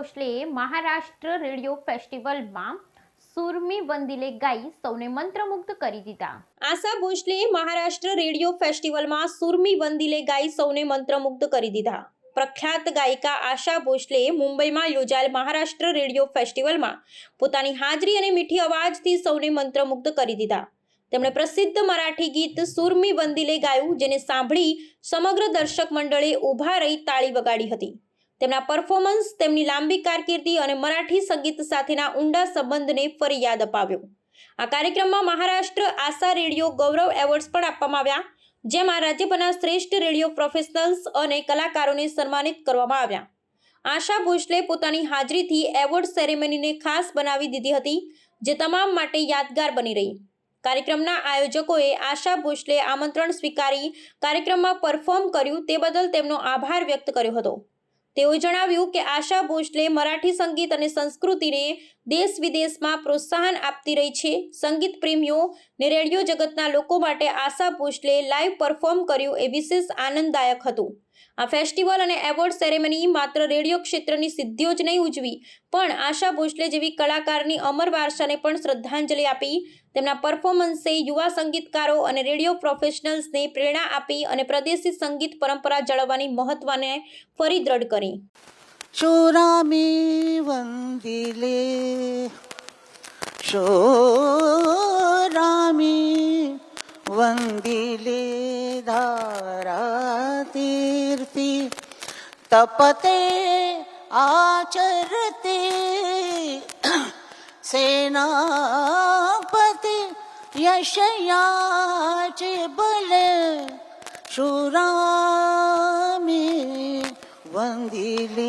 ભોસલેએ Maharashtra radio ફેસ્ટિવલમાં સુરમી વંદિલે ગાઈ સૌને મંત્રમુગ્ધ કરી દીધા। આશા ભોસલેએ મહારાષ્ટ્ર રેડિયો ફેસ્ટિવલમાં સુરમી વંદિલે ગાઈ સૌને મંત્રમુગ્ધ કરી દીધા। પ્રખ્યાત ગાયિકા આશા ભોસલેએ મુંબઈમાં યોજાયેલ મહારાષ્ટ્ર રેડિયો ફેસ્ટિવલમાં પોતાની હાજરી અને મીઠી અવાજથી સૌને મંત્રમુગ્ધ કરી દીધા। તેમણે પ્રસિદ્ધ મરાઠી ગીત સુરમી વંદિલે ગાયું, જેને સાંભળી સમગ્ર દર્શક મંડળે ઊભા રહી તાળી વગાડી હતી। તેમના પરફોર્મન્સ તેમની લાંબી કારકિર્દી અને મરાઠી સંગીત સાથેના ઊંડા સંબંધને ફરી યાદ અપાવ્યો। આ કાર્યક્રમમાં મહારાષ્ટ્ર આશા રેડિયો ગૌરવ એવોર્ડ્સ પણ આપવામાં આવ્યા, જેમાં રાજ્યભરના શ્રેષ્ઠ રેડિયો પ્રોફેશનલ્સ અને કલાકારોને સન્માનિત કરવામાં આવ્યા। આશા ભોસલે પોતાની હાજરીથી એવોર્ડ સેરેમનીને ખાસ બનાવી દીધી હતી, જે તમામ માટે યાદગાર બની રહી। કાર્યક્રમના આયોજકોએ આશા ભોસલે આમંત્રણ સ્વીકારી કાર્યક્રમમાં પરફોર્મ કર્યું તે બદલ તેમનો આભાર વ્યક્ત કર્યો હતો। તેઓએ જણાવ્યું કે આશા ભોસલે મરાઠી સંગીત અને સંસ્કૃતિને દેશ વિદેશમાં પ્રોત્સાહન આપતી રહી છે। સંગીત પ્રેમીઓ ને રેડિયો જગતના લોકો માટે આશા ભોસલે લાઈવ પરફોર્મ કર્યું એ વિશેષ આનંદદાયક હતું। આ ફેસ્ટિવલ અને એવોર્ડ સેરેમની માત્ર રેડિયો ક્ષેત્રની સિદ્ધિઓ જ નહીં ઉજવી, પણ આશા ભોસલે જેવી કલાકારની અમર વારસાને પણ શ્રદ્ધાંજલિ આપી। તેમના પરફોર્મન્સે યુવા સંગીતકારો અને રેડિયો પ્રોફેશનલ્સને પ્રેરણા આપી અને પ્રાદેશિક સંગીત પરંપરા જાળવવાની મહત્વને ફરી દ્રઢ કરી। શોરામી વંદિલે શોરામી વંદિલે ધારાતીર્થી તપતે આચરતે સેનાપતિ યશયાચ બલે શૂરામી વંદિલે।